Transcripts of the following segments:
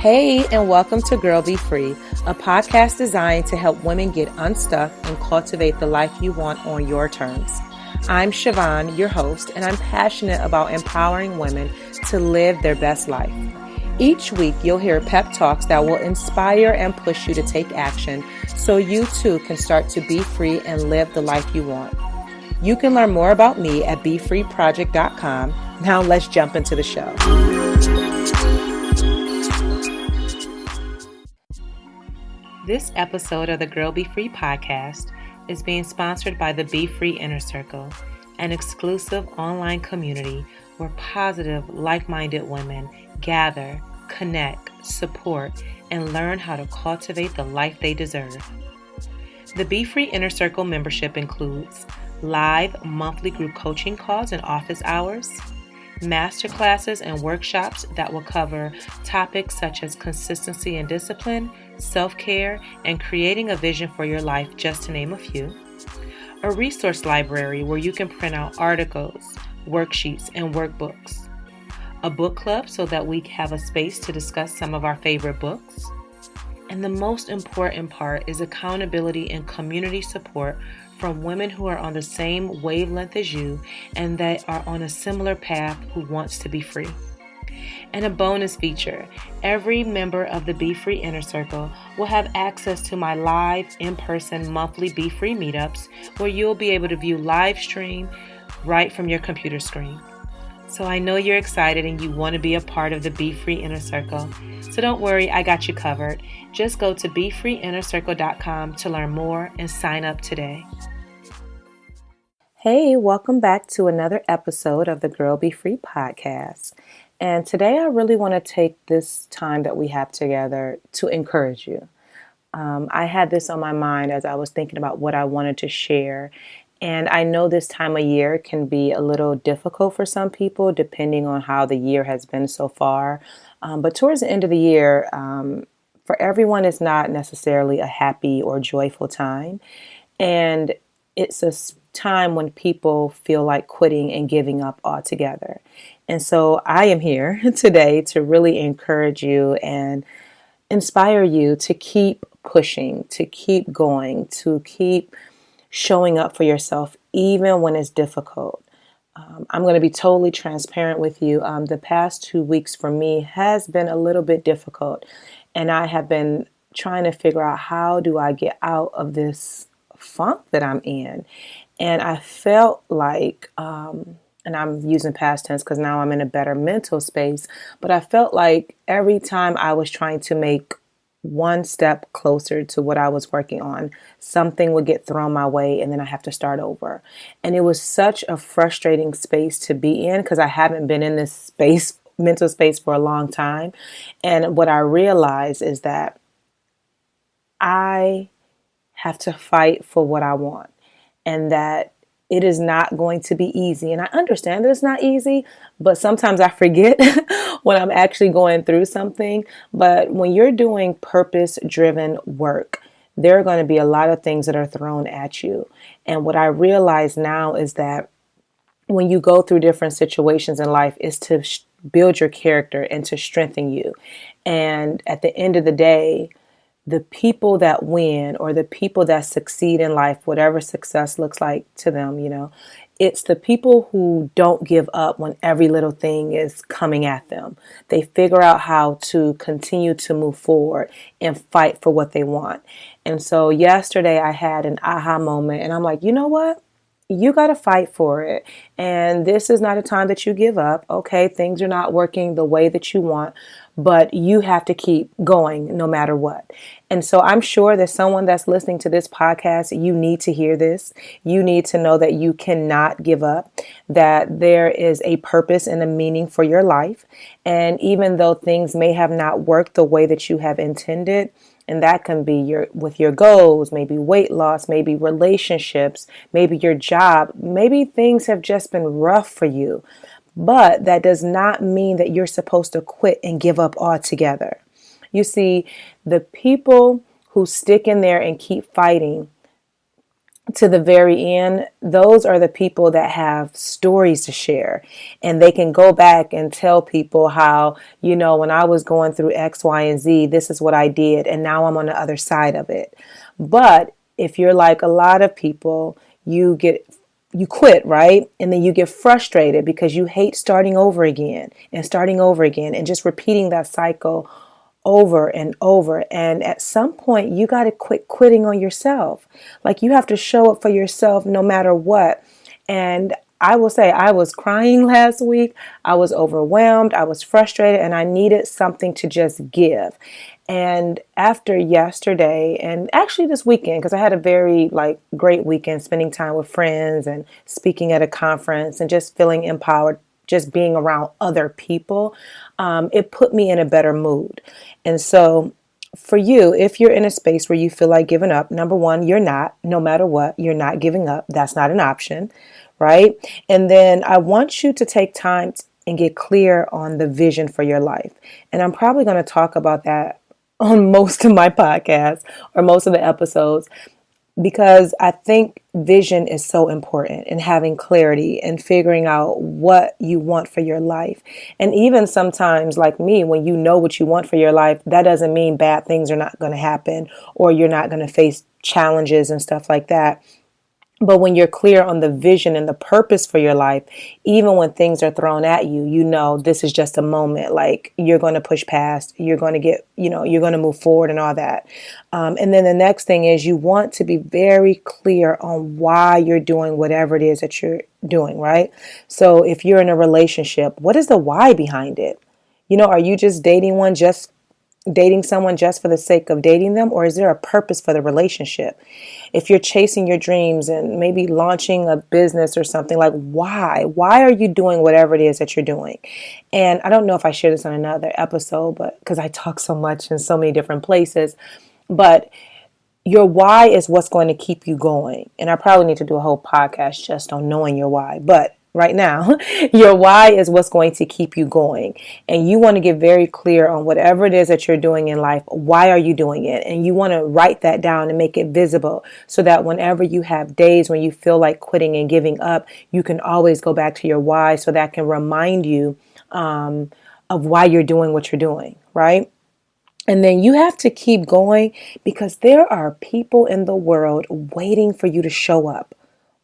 Hey, and welcome to Girl Be Free, a podcast designed to help women get unstuck and cultivate the life you want on your terms. I'm Siobhan, your host, and I'm passionate about empowering women to live their best life. Each week, you'll hear pep talks that will inspire and push you to take action so you too can start to be free and live the life you want. You can learn more about me at BeFreeProject.com. Now let's jump into the show. This episode of the Girl Be Free podcast is being sponsored by the Be Free Inner Circle, an exclusive online community where positive, like-minded women gather, connect, support, and learn how to cultivate the life they deserve. The Be Free Inner Circle membership includes live monthly group coaching calls and office hours, masterclasses and workshops that will cover topics such as consistency and discipline, self-care, and creating a vision for your life, just to name a few. A resource library where you can print out articles, worksheets, and workbooks. A book club so that we have a space to discuss some of our favorite books. And the most important part is accountability and community support from women who are on the same wavelength as you and that are on a similar path who wants to be free. And a bonus feature, every member of the Be Free Inner Circle will have access to my live in-person monthly Be Free meetups where you'll be able to view live stream right from your computer screen. So I know you're excited and you want to be a part of the Be Free Inner Circle. So don't worry, I got you covered. Just go to BeFreeInnerCircle.com to learn more and sign up today. Hey, welcome back to another episode of the Girl Be Free podcast. And today I really want to take this time that we have together to encourage you. I had this on my mind as I was thinking about what I wanted to share. And I know this time of year can be a little difficult for some people, depending on how the year has been so far. But towards the end of the year, for everyone, it's not necessarily a happy or joyful time. And it's a time when people feel like quitting and giving up altogether. And so I am here today to really encourage you and inspire you to keep pushing, to keep going, to keep showing up for yourself, even when it's difficult. I'm going to be totally transparent with you. The past 2 weeks for me has been a little bit difficult, and I have been trying to figure out how do I get out of this funk that I'm in. And I felt like, and I'm using past tense because now I'm in a better mental space, but I felt like every time I was trying to make one step closer to what I was working on, something would get thrown my way and then I have to start over. And it was such a frustrating space to be in because I haven't been in this space, mental space, for a long time. And what I realized is that I have to fight for what I want and that it is not going to be easy. And I understand that it's not easy, but sometimes I forget when I'm actually going through something. But when you're doing purpose-driven work, there are going to be a lot of things that are thrown at you. And what I realize now is that when you go through different situations in life is to build your character and to strengthen you. And at the end of the day, the people that win or the people that succeed in life, whatever success looks like to them, it's the people who don't give up when every little thing is coming at them. They figure out how to continue to move forward and fight for what they want. And so yesterday I had an aha moment and I'm like, you know what? You got to fight for it. And this is not a time that you give up. Okay, things are not working the way that you want, but you have to keep going no matter what. And so I'm sure that someone that's listening to this podcast, you need to hear this. You need to know that you cannot give up, that there is a purpose and a meaning for your life. And even though things may have not worked the way that you have intended, and that can be with your goals, maybe weight loss, maybe relationships, maybe your job, maybe things have just been rough for you. But that does not mean that you're supposed to quit and give up altogether. You see, the people who stick in there and keep fighting, to the very end, those are the people that have stories to share. And they can go back and tell people how, when I was going through X, Y, and Z, this is what I did. And now I'm on the other side of it. But if you're like a lot of people, you quit, right? And then you get frustrated because you hate starting over again and just repeating that cycle over and over. And at some point, you got to quit quitting on yourself. Like, you have to show up for yourself no matter what. And I will say, I was crying last week. I was overwhelmed. I was frustrated, and I needed something to just give. And after yesterday, and actually this weekend, because I had a very great weekend, spending time with friends and speaking at a conference and just feeling empowered, just being around other people, it put me in a better mood. And so for you, if you're in a space where you feel like giving up, number one, you're not, no matter what, you're not giving up. That's not an option, right? And then I want you to take time and get clear on the vision for your life. And I'm probably going to talk about that on most of my podcasts or most of the episodes, because I think vision is so important, and having clarity and figuring out what you want for your life. And even sometimes, like me, when you know what you want for your life, that doesn't mean bad things are not going to happen or you're not going to face challenges and stuff like that. But when you're clear on the vision and the purpose for your life, even when things are thrown at you, this is just a moment. Like, you're going to push past, you're going to get, you're going to move forward and all that. And then the next thing is, you want to be very clear on why you're doing whatever it is that you're doing, right? So if you're in a relationship, what is the why behind it? Are you just dating someone just for the sake of dating them, or is there a purpose for the relationship? If you're chasing your dreams and maybe launching a business or something, like, why are you doing whatever it is that you're doing? And I don't know if I shared this on another episode, but because I talk so much in so many different places, but your why is what's going to keep you going. And I probably need to do a whole podcast just on knowing your why, but right now, your why is what's going to keep you going. And you want to get very clear on whatever it is that you're doing in life. Why are you doing it? And you want to write that down and make it visible, so that whenever you have days when you feel like quitting and giving up, you can always go back to your why, so that can remind you of why you're doing what you're doing, right? And then you have to keep going, because there are people in the world waiting for you to show up.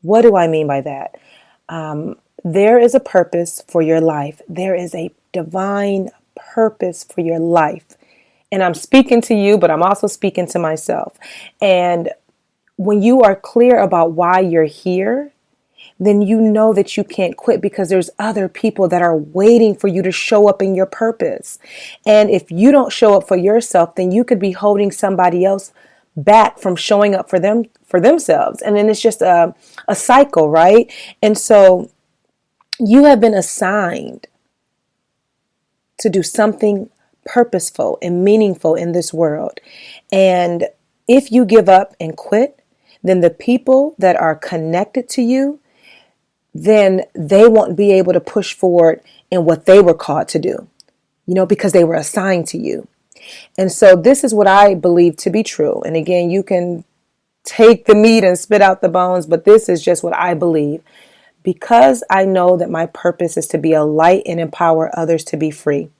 What do I mean by that? There is a purpose for your life. There is a divine purpose for your life. And I'm speaking to you, but I'm also speaking to myself. And when you are clear about why you're here, then you know that you can't quit, because there's other people that are waiting for you to show up in your purpose. And if you don't show up for yourself, then you could be holding somebody else back from showing up for themselves. And then it's just a cycle, right? And so you have been assigned to do something purposeful and meaningful in this world. And if you give up and quit, then the people that are connected to you, then they won't be able to push forward in what they were called to do, because they were assigned to you. And so this is what I believe to be true. And again, you can take the meat and spit out the bones, but this is just what I believe. Because I know that my purpose is to be a light and empower others to be free.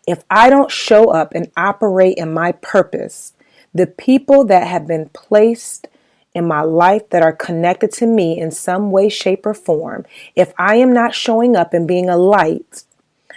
If I don't show up and operate in my purpose, the people that have been placed in my life that are connected to me in some way, shape, or form, if I am not showing up and being a light,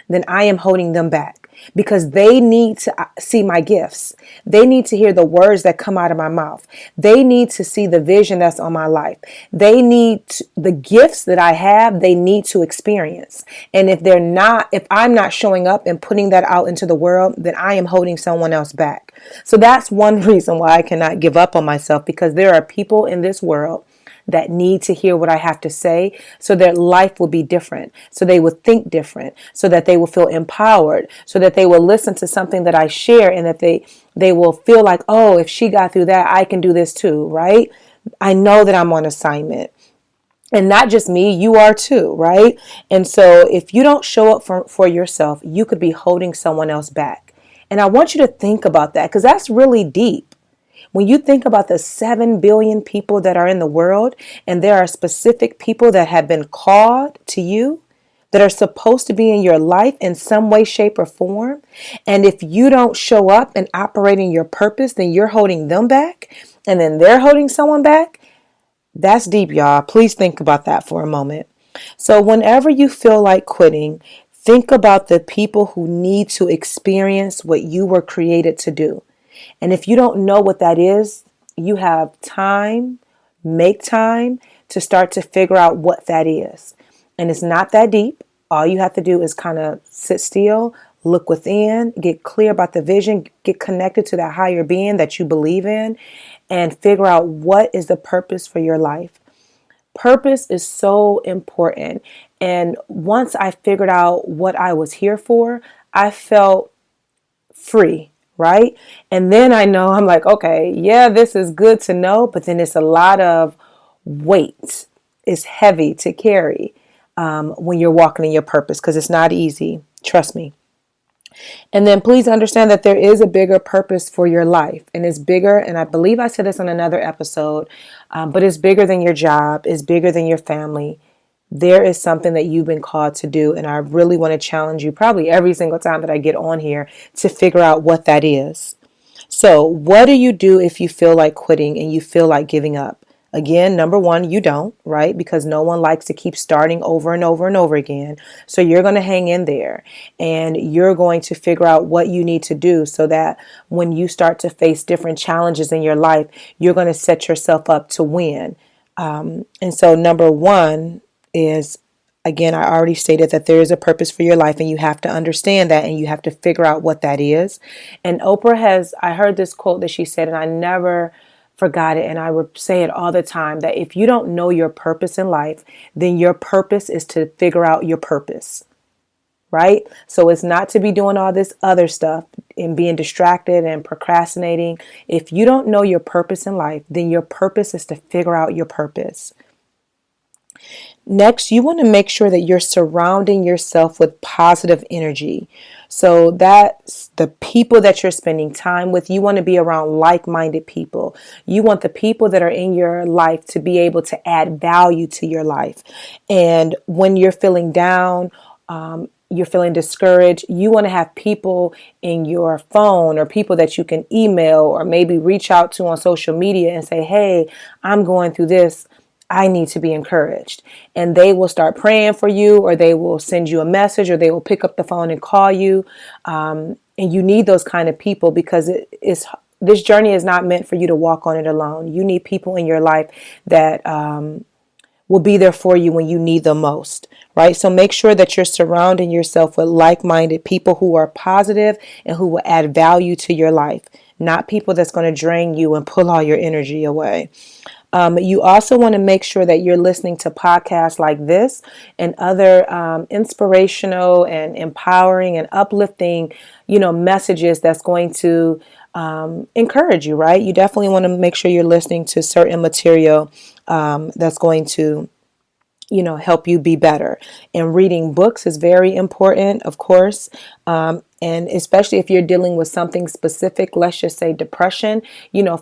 then I am holding them back, because they need to see my gifts. They need to hear the words that come out of my mouth. They need to see the vision that's on my life. They need the gifts that I have, they need to experience. And if I'm not showing up and putting that out into the world, then I am holding someone else back. So that's one reason why I cannot give up on myself, because there are people in this world that need to hear what I have to say, so their life will be different, so they will think different, so that they will feel empowered, so that they will listen to something that I share, and that they will feel like, oh, if she got through that, I can do this too, right? I know that I'm on assignment. And not just me, you are too, right? And so if you don't show up for yourself, you could be holding someone else back. And I want you to think about that, because that's really deep. When you think about the 7 billion people that are in the world, and there are specific people that have been called to you, that are supposed to be in your life in some way, shape, or form. And if you don't show up and operate in your purpose, then you're holding them back, and then they're holding someone back. That's deep, y'all. Please think about that for a moment. So whenever you feel like quitting, think about the people who need to experience what you were created to do. And if you don't know what that is, you have time, make time to start to figure out what that is. And it's not that deep. All you have to do is kind of sit still, look within, get clear about the vision, get connected to that higher being that you believe in, and figure out what is the purpose for your life. Purpose is so important. And once I figured out what I was here for, I felt free, right? And then I'm like, okay, yeah, this is good to know, but then it's a lot of weight. It's heavy to carry when you're walking in your purpose, because it's not easy. Trust me. And then please understand that there is a bigger purpose for your life, and it's bigger. And I believe I said this on another episode, but it's bigger than your job. It's bigger than your family. There is something that you've been called to do. And I really want to challenge you probably every single time that I get on here to figure out what that is. So what do you do if you feel like quitting and you feel like giving up? Again, number one, you don't, right? Because no one likes to keep starting over and over and over again. So you're going to hang in there, and you're going to figure out what you need to do so that when you start to face different challenges in your life, you're going to set yourself up to win. And so number one is, again, I already stated that there is a purpose for your life, and you have to understand that, and you have to figure out what that is. And I heard this quote that she said, and I never forgot it, and I would say it all the time, that if you don't know your purpose in life, then your purpose is to figure out your purpose, right? So it's not to be doing all this other stuff and being distracted and procrastinating. If you don't know your purpose in life, then your purpose is to figure out your purpose. Next, you want to make sure that you're surrounding yourself with positive energy. So that's the people that you're spending time with. You want to be around like-minded people. You want the people that are in your life to be able to add value to your life. And when you're feeling down, you're feeling discouraged, you want to have people in your phone or people that you can email or maybe reach out to on social media and say, hey, I'm going through this. I need to be encouraged. And they will start praying for you, or they will send you a message, or they will pick up the phone and call you. And you need those kind of people, because this journey is not meant for you to walk on it alone. You need people in your life that will be there for you when you need them most, right? So make sure that you're surrounding yourself with like-minded people who are positive and who will add value to your life, not people that's going to drain you and pull all your energy away. You also want to make sure that you're listening to podcasts like this and other inspirational and empowering and uplifting, messages that's going to encourage you, right? You definitely want to make sure you're listening to certain material that's going to help you be better. And reading books is very important, of course. And especially if you're dealing with something specific, let's just say depression,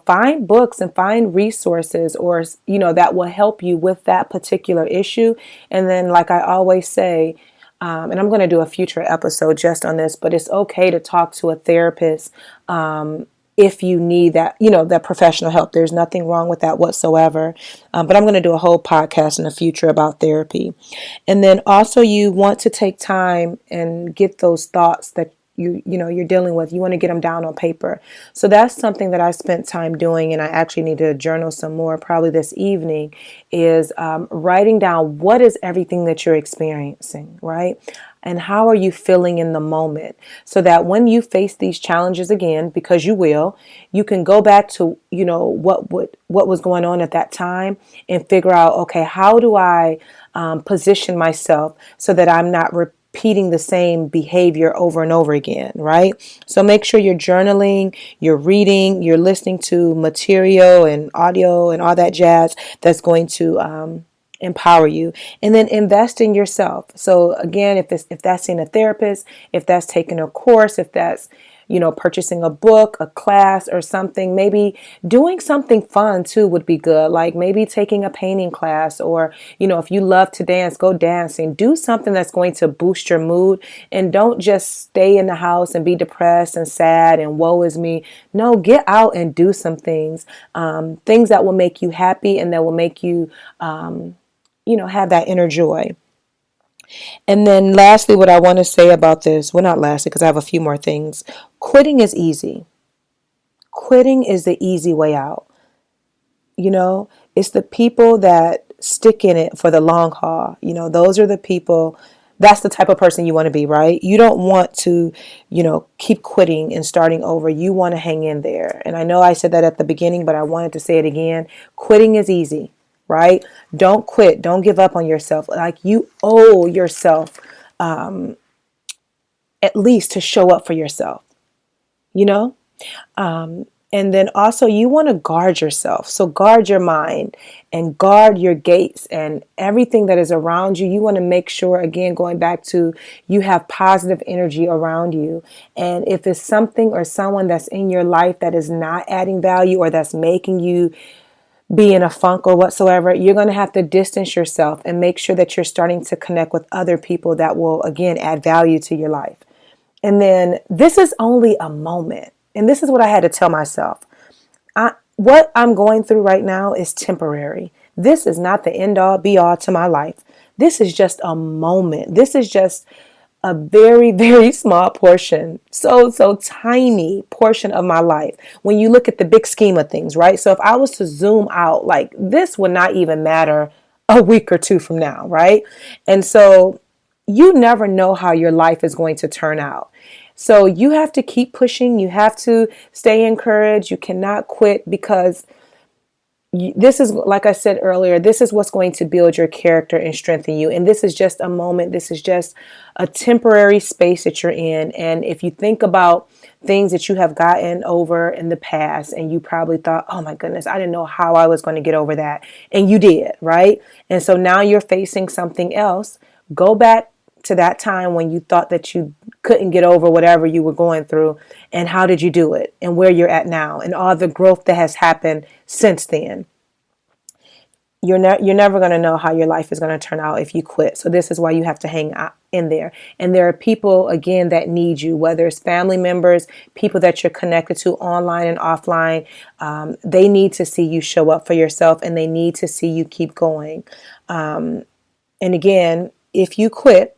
find books and find resources or, that will help you with that particular issue. And then, like I always say, and I'm going to do a future episode just on this, but it's okay to talk to a therapist if you need that, that professional help. There's nothing wrong with that whatsoever. But I'm going to do a whole podcast in the future about therapy. And then also you want to take time and get those thoughts that you're dealing with. You want to get them down on paper. So that's something that I spent time doing, and I actually need to journal some more probably this evening, is writing down what is everything that you're experiencing, right? And how are you feeling in the moment, so that when you face these challenges again, because you will, you can go back to, what was going on at that time and figure out, okay, how do I position myself so that I'm not repeating the same behavior over and over again, right? So make sure you're journaling, you're reading, you're listening to material and audio and all that jazz that's going to empower you. And then invest in yourself. So again, if that's seeing a therapist, if that's taking a course, if that's purchasing a book, a class or something. Maybe doing something fun too would be good. Like maybe taking a painting class, or, if you love to dance, go dancing. Do something that's going to boost your mood, and don't just stay in the house and be depressed and sad and woe is me. No, get out and do some things, things that will make you happy and that will make you, have that inner joy. And then lastly, what I want to say about this, well, not lastly, because I have a few more things. Quitting is easy. Quitting is the easy way out. It's the people that stick in it for the long haul. Those are the people, that's the type of person you want to be, right? You don't want to, keep quitting and starting over. You want to hang in there. And I know I said that at the beginning, but I wanted to say it again. Quitting is easy, right? Don't quit. Don't give up on yourself. Like, you owe yourself at least to show up for yourself, you know? And then also you want to guard yourself. So guard your mind and guard your gates and everything that is around you. You want to make sure, again, going back to, you have positive energy around you. And if it's something or someone that's in your life that is not adding value, or that's making you be in a funk or whatsoever, you're going to have to distance yourself and make sure that you're starting to connect with other people that will, again, add value to your life. And then this is only a moment. And this is what I had to tell myself. What I'm going through right now is temporary. This is not the end all be all to my life. This is just a moment. This is just a very, very small portion, so tiny portion of my life when you look at the big scheme of things, right? So if I was to zoom out, like, this would not even matter a week or two from now, right? And so you never know how your life is going to turn out. So you have to keep pushing. You have to stay encouraged. You cannot quit, because this is, like I said earlier, this is what's going to build your character and strengthen you. And this is just a moment. This is just a temporary space that you're in. And if you think about things that you have gotten over in the past, and you probably thought, oh my goodness, I didn't know how I was going to get over that. And you did, right? And so now you're facing something else. Go back to that time when you thought that you couldn't get over whatever you were going through, and how did you do it, and where you're at now, and all the growth that has happened since then. You're never going to know how your life is going to turn out if you quit. So this is why you have to hang out in there. And there are people, again, that need you, whether it's family members, people that you're connected to online and offline. They need to see you show up for yourself, and they need to see you keep going. And again, if you quit,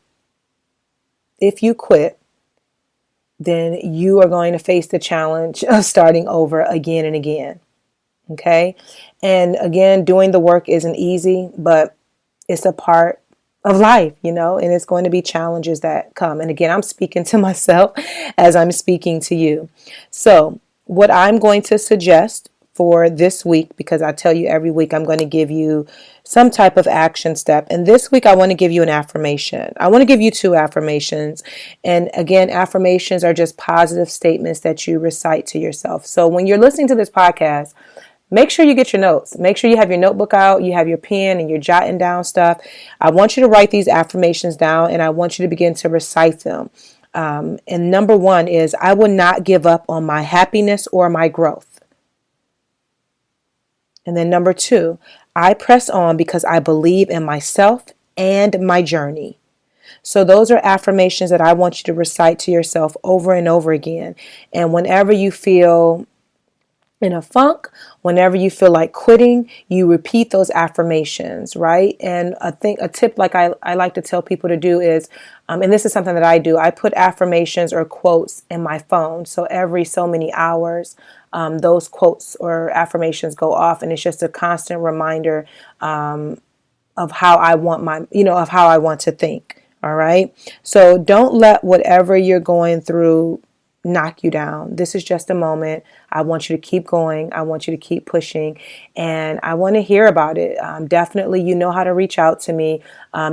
then you are going to face the challenge of starting over again and again. Okay. And again, doing the work isn't easy, but it's a part of life, and it's going to be challenges that come. And again, I'm speaking to myself as I'm speaking to you. So what I'm going to suggest for this week, because I tell you every week I'm going to give you some type of action step. And this week I want to give you an affirmation. I want to give you 2 affirmations. And again, affirmations are just positive statements that you recite to yourself. So when you're listening to this podcast, make sure you get your notes. Make sure you have your notebook out, you have your pen, and you're jotting down stuff. I want you to write these affirmations down, and I want you to begin to recite them. And number 1 is, I will not give up on my happiness or my growth. And then number 2, I press on because I believe in myself and my journey. So those are affirmations that I want you to recite to yourself over and over again. And whenever you feel in a funk, whenever you feel like quitting, you repeat those affirmations, right? And a tip like I like to tell people to do is, and this is something that I do, I put affirmations or quotes in my phone. So every so many hours, those quotes or affirmations go off, and it's just a constant reminder of how I want of how I want to think. All right. So don't let whatever you're going through knock you down. This is just a moment. I want you to keep going. I want you to keep pushing, and I want to hear about it. Definitely, you know how to reach out to me.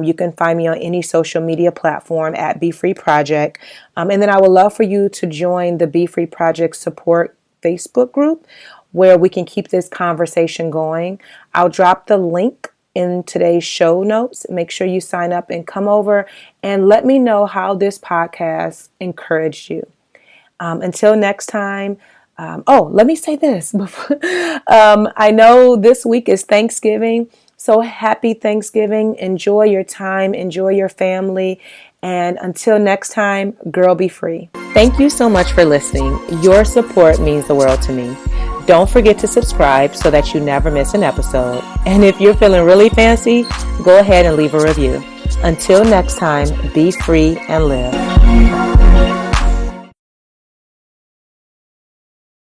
You can find me on any social media platform at Be Free Project. And then I would love for you to join the Be Free Project support Facebook group, where we can keep this conversation going. I'll drop the link in today's show notes. Make sure you sign up and come over and let me know how this podcast encouraged you. Until next time. Let me say this. I know this week is Thanksgiving. So happy Thanksgiving. Enjoy your time. Enjoy your family. And until next time, girl, be free. Thank you so much for listening. Your support means the world to me. Don't forget to subscribe so that you never miss an episode. And if you're feeling really fancy, go ahead and leave a review. Until next time, be free and live.